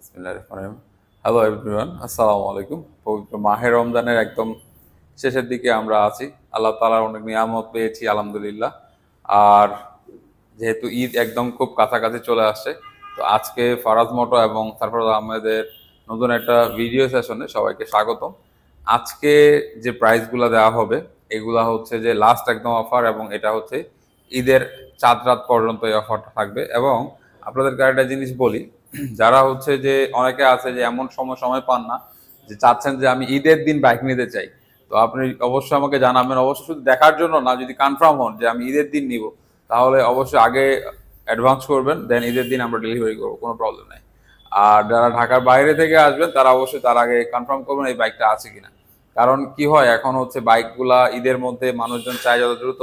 বিসমিল্লাহির রহমানির রহিম। Hello everyone, আসসালামু আলাইকুম। পবিত্র মাহে রমজানের একদম শেষের দিকে আমরা আছি। আল্লাহ তাআলার অনেক নিয়ামত পেয়েছি আলহামদুলিল্লাহ। আর যেহেতু ঈদ একদম খুব কাছাকাছি চলে আসছে, তো আজকে ফারাজ মোটো এবং সারফরাজ আহমেদের নতুন একটা ভিডিও সেশনে সবাইকে স্বাগতম। আজকে যে প্রাইসগুলো দেওয়া হবে এগুলা হচ্ছে যে লাস্ট একদম অফার, এবং এটা হচ্ছে ঈদের চাঁদ রাত পর্যন্ত এই অফারটা থাকবে। এবং আপনাদেরকে একটা জিনিস বলি, যারা হচ্ছে যে অনেকে আছে যে এমন সময় সময় পান না, যে চাচ্ছেন যে আমি ঈদের দিন বাইক নিতে চাই, তো আপনি অবশ্যই আমাকে জানাবেন। অবশ্যই শুধু দেখার জন্য না, যদি কনফার্ম হন যে আমি ঈদের দিন নিব, তাহলে অবশ্যই আগে অ্যাডভান্স করবেন, দেন ঈদের দিন আমরা ডেলিভারি করবো, কোনো প্রবলেম নেই। আর যারা ঢাকার বাইরে থেকে আসবেন তারা অবশ্যই তার আগে কনফার্ম করবেন এই বাইকটা আছে কিনা। কারণ কি হয়, এখন হচ্ছে বাইকগুলা ঈদের মধ্যে মানুষজন চায় যত দ্রুত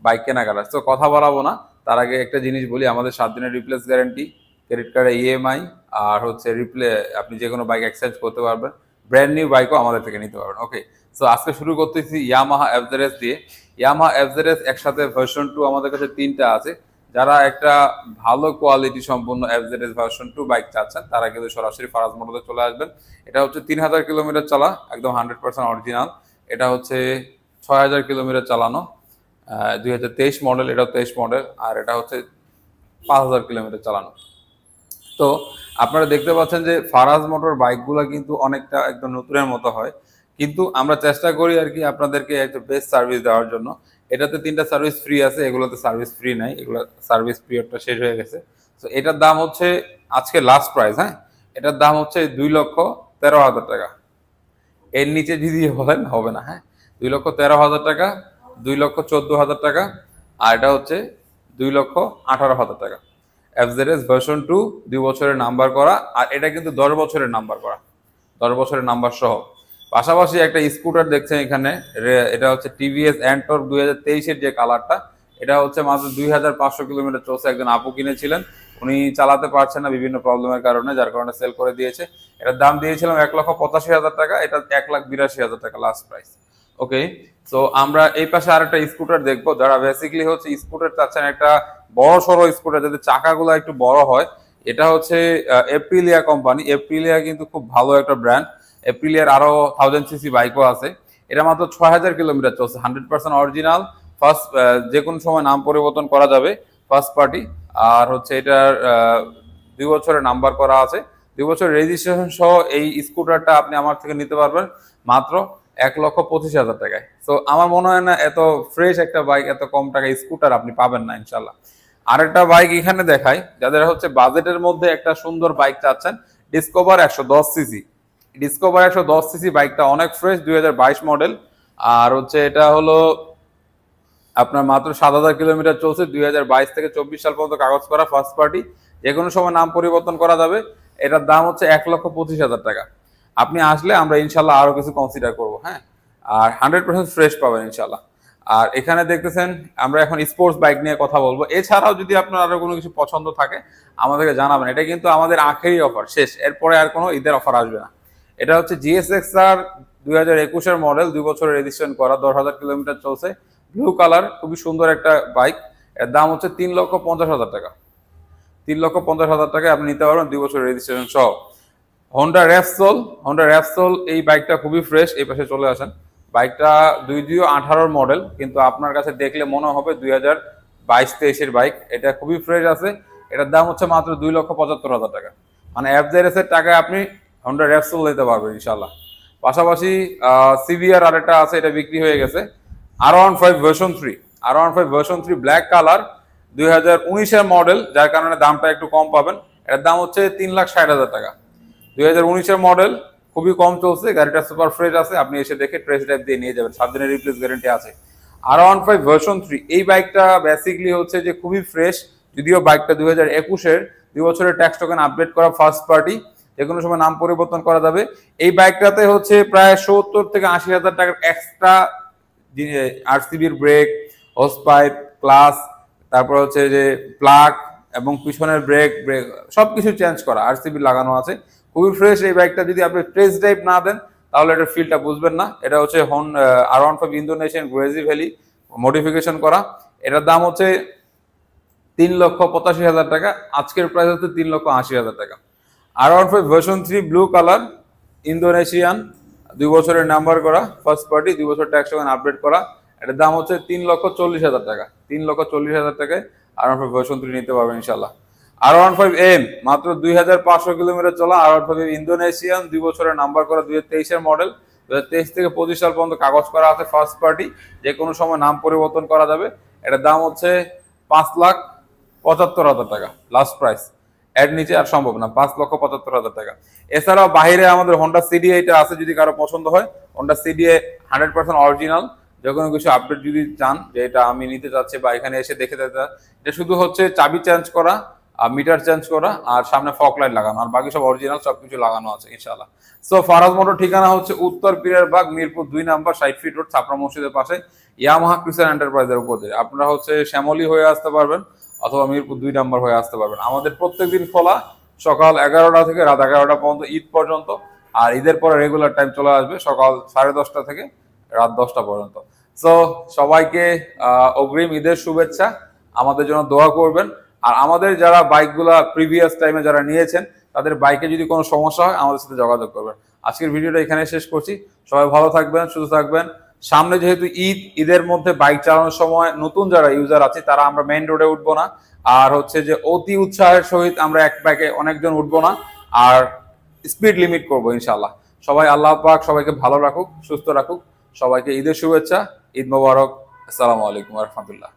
বাইক কেনাকাটা। তো কথা বলাবো না, তার আগে একটা জিনিস বলি, আমাদের 7 দিনের রিপ্লেস গ্যারান্টি, ক্রেডিট কার্ডে ইএমআই, আর হচ্ছে আপনি যে কোনো বাইক এক্সচেঞ্জ করতে পারবেন, ব্র্যান্ড নিউ বাইকও আমাদের থেকে নিতে পারবেন। ওকে, সো আজকে শুরু করতেছি ইয়ামাহা এফজেডএস দিয়ে। ইয়ামাহা এফজেডএস একসাথে ভার্সন 2 আমাদের কাছে 3টা আছে। যারা একটা ভালো কোয়ালিটি সম্পূর্ণ এফজেডএস ভার্সন 2 বাইক চাচ্ছেন, তারা কিন্তু সরাসরি ফারাজ মোটরসে চলে আসবেন। এটা হচ্ছে 3000 কিলোমিটার চালা, একদম 100% অরিজিনাল। এটা হচ্ছে 6000 কিলোমিটার চালানো, 2023 মডেল, এটাও 23 মডেল, আর এটা হচ্ছে 5000 কিলোমিটার চালানো। তো আপনারা দেখতে পাচ্ছেন যে ফারাজ মোটর বাইকগুলো কিন্তু অনেকটা একদম নতুনের মতো হয়, কিন্তু আমরা চেষ্টা করি আর কি আপনাদেরকে একটা বেস্ট সার্ভিস দেওয়ার জন্য। এটাতে 3টা সার্ভিস ফ্রি আছে, এগুলোতে সার্ভিস ফ্রি নাই, এগুলো সার্ভিস পিরিয়ডটা শেষ হয়ে গেছে। তো এটার দাম হচ্ছে আজকে লাস্ট প্রাইস, হ্যাঁ, এটার দাম হচ্ছে 2,13,000 টাকা। এর নিচে যদি বলেন হবে না, হ্যাঁ। 2,13,000 টাকা, 2,14,000 টাকা, আর এটা হচ্ছে 2,18,000 টাকা। এফজেডএস ভার্সন 2, 2 বছরের নাম্বার করা, আর এটা কিন্তু 10 বছরের নাম্বার করা, 10 বছরের নাম্বার সহ। পাশাপাশি একটা স্কুটার দেখছেন এখানে, এটা হচ্ছে টিভিএস অ্যান্টর্ক 2023-এর যে কালারটা। এটা হচ্ছে মাত্র 2,500 কিলোমিটার চলছে, একজন আপু কিনেছিলেন, উনি চালাতে পারছেন না বিভিন্ন প্রবলেমের কারণে, যার কারণে সেল করে দিয়েছে। এটার দাম দিয়েছিলাম 1,85,000 টাকা, এটা 1,82,000 টাকা লাস্ট প্রাইস। ওকে, তো আমরা এই পাশে আরেকটা স্কুটার দেখবো। যারা বেসিক্যালি হচ্ছে স্কুটার চাচ্ছেন, একটা বড় সড়ো স্কুটার যাতে চাকাগুলো একটু বড় হয়, এটা হচ্ছে এপ্রিলিয়া কোম্পানি। এপ্রিলিয়া কিন্তু খুব ভালো একটা ব্র্যান্ড। এপ্রিলিয়ার আরো 1000 সিসি বাইকও আছে। এটা মাত্র 6,000 কিলোমিটার চলছে, 100% অরিজিনাল। ফার্স্ট, যে কোনো সময় নাম পরিবর্তন করা যাবে, ফার্স্ট পার্টি। আর হচ্ছে এটার 2 বছরের নাম্বার করা আছে, 2 বছর রেজিস্ট্রেশন সহ এই স্কুটারটা আপনি আমার থেকে নিতে পারবেন মাত্র 1,25,000 টাকায়। তো আমার মনে হয় না এত ফ্রেশ একটা বাইক, এত কম টাকায় স্কুটার আপনি পাবেন না ইনশাল্লাহ। আরেকটা বাইক এখানে দেখাই, যাদের হচ্ছে বাজেটের মধ্যে একটা সুন্দর বাইক চাচ্ছেন, ডিসকভার 110 সিসি। ডিসকভার 110 সিসি বাইকটা অনেক ফ্রেশ, 2022 মডেল। আর হচ্ছে এটা হলো আপনার মাত্র 7,000 কিলোমিটার চলছে, 2022 থেকে 24 সাল পর্যন্ত কাগজ করা, ফার্স্ট পার্টি, যে কোনো সময় নাম পরিবর্তন করা যাবে। এটার দাম হচ্ছে 1,25,000 টাকা। আপনি আসলে আমরা ইনশাল্লাহ আরো কিছু কনসিডার করবো, হ্যাঁ। আর 100% ফ্রেশ পাবেন ইনশাল্লাহ। আর এখানে দেখতেছেন আমরা এখন স্পোর্টস বাইক নিয়ে কথা বলবো। এছাড়াও যদি আপনার আরো কোনো কিছু পছন্দ থাকে আমাদেরকে জানাবেন। এটা কিন্তু আমাদের আখেরি অফার, শেষ, এরপরে আর কোনো ঈদের অফার আসবে না। এটা হচ্ছে GSX-R 2021-এর মডেল, 2 বছরের রেজিস্ট্রেশন করা, 10,000 কিলোমিটার চলছে, ব্লু কালার, খুবই সুন্দর একটা বাইক। এর দাম হচ্ছে 3,50,000 টাকা। 3,50,000 টাকায় আপনি নিতে পারবেন, 2 বছর রেজিস্ট্রেশন সহ। হোন্ডা র্যাপসোল, হোন্ডা র্যাপসোল এই বাইকটা খুবই ফ্রেশ। এই পাশে চলে আসেন। বাইকটা 2018 মডেল, কিন্তু আপনার কাছে দেখলে মনে হবে 2022-23-এর বাইক। এটা খুবই ফ্রেশ আছে। এটার দাম হচ্ছে মাত্র 2,75,000 টাকা। মানে এফজেডএস এর টাকায় আপনি হোন্ডা র্যাপসোল নিতে পারবেন ইনশাল্লাহ। পাশাপাশি সিভিআর আরেকটা আছে, এটা বিক্রি হয়ে গেছে। R15 version 3, R15 version 3 black colour, 2019-এর মডেল, যার কারণে দামটা একটু কম পাবেন। এটার দাম হচ্ছে 3,60,000 টাকা। 2019-এর মডেল, খুবই কম চলছে, গাড়িটা সুপার ফ্রেশ আছে। আপনি এসে দেখে টেস্ট ড্রাইভ দিয়ে নিয়ে যাবেন, 7 দিনের রিপ্লেস গ্যারান্টি আছে। R15 ভার্সন 3 এই বাইকটা বেসিক্যালি হচ্ছে যে খুবই ফ্রেশ, যদিও বাইকটা 2021-এর, 2 বছরের ট্যাক্স টোকেন আপডেট করা, ফার্স্ট পার্টি, যে কোনো সময় নাম পরিবর্তন করা যাবে। এই বাইকটাতে হচ্ছে প্রায় 70 থেকে 80,000 টাকার এক্সট্রা আরসিবির ব্রেক, হোস পাইপ, ক্লাস, তারপর হচ্ছে যে প্লাগ এবং পিছনের ব্রেক ব্রেক সবকিছু চেঞ্জ করা, আরসিবি লাগানো আছে। খুবই ফ্রেশ এই বাইকটা। যদি আপনি টেস্ট ড্রাইভ না দেন তাহলে এটার ফিলটা বুঝবেন না। এটা হচ্ছে R15 ইন্দোনেশিয়ান গ্রেজি ভ্যালি মডিফিকেশন করা। এটার দাম হচ্ছে 3,85,000 টাকা। আজকের প্রাইস হচ্ছে 3,80,000 টাকা। R15 version 3 blue colour, Indonesian, 2 বছরের নাম্বার করা, ফার্স্ট পার্টি, 2 বছর ট্যাক্স আপডেট করা। এটার দাম হচ্ছে 3,40,000 টাকা। 3,40,000 টাকায় R15 ভার্সন 3 নিতে পারবেন ইনশাল্লাহ। R15M মাত্র 2,500 কিলোমিটার চলা R15 ইন্দোনেশিয়ান, 2 বছরের নাম্বার করা, 2023 মডেল। 2023 থেকে 25 সাল পর্যন্ত কাগজ করা আছে, ফার্স্ট পার্টি, যে কোনো সময় নাম পরিবর্তন করা যাবে। এটার দাম হচ্ছে 5,75,000 টাকা লাস্ট প্রাইস। এর নিচে আর সম্ভব না, 5,75,000 টাকা। এছাড়াও বাইরে আমাদের হোন্ডা সিডিএ এটা আছে, যদি কারো পছন্দ হয়। Honda CDA 100% original. যে কোনো কিছু আপডেট যদি চান যে এটা আমি নিতে চাচ্ছি বা এখানে এসে দেখে দিতে, এটা শুধু হচ্ছে চাবি চেঞ্জ করা আর মিটার চেঞ্জ করা আর সামনে ফগ লাইট লাগানো, আর বাকি সব অরিজিনাল, সবকিছু লাগানো আছে ইনশাআল্লাহ। সো ফারাজ মোটর ঠিকানা হচ্ছে উত্তর Pirerbag, Mirpur 2 number, 60 feet road, ছাপড়া মসজিদের পাশে, ইয়ামাহা ক্রিস্টাল এন্টারপ্রাইজের উপর দিয়ে। আপনারা হচ্ছে শ্যামলী হয়ে আসতে পারবেন অথবা মিরপুর 2 নাম্বার হয়ে আসতে পারবেন। আমাদের প্রত্যেকদিন খোলা, সকাল 11টা থেকে রাত 11টা পর্যন্ত, ঈদ পর্যন্ত। আর ঈদের পরে রেগুলার টাইম চলে আসবে সকাল 10:30 থেকে রাত 10টা পর্যন্ত। সো সবাইকে অগ্রিম ঈদের শুভেচ্ছা, আমাদের জন্য দোয়া করবেন। আর আমাদের যারা বাইকগুলা প্রিভিয়াস টাইমে যারা নিয়েছেন, তাদের বাইকে যদি কোনো সমস্যা হয় আমাদের সাথে যোগাযোগ করবেন। আজকের ভিডিওটা এখানে শেষ করছি। সবাই ভালো থাকবেন, সুস্থ থাকবেন। সামনে যেহেতু ঈদের মধ্যে বাইক চালানোর সময় নতুন যারা ইউজার আছে তারা আমরা মেইন রোডে উঠবো না, আর হচ্ছে যে অতি উৎসাহের সহিত আমরা এক বাইকে অনেকজন উঠবো না, আর স্পিড লিমিট করবো ইনশাআল্লাহ। সবাই আল্লাহ পাক সবাইকে ভালো রাখুক, সুস্থ রাখুক। সবাইকে ঈদের শুভেচ্ছা, ঈদ মোবারক, আসসালামু আলাইকুম ওয়া রাহমাতুল্লাহ।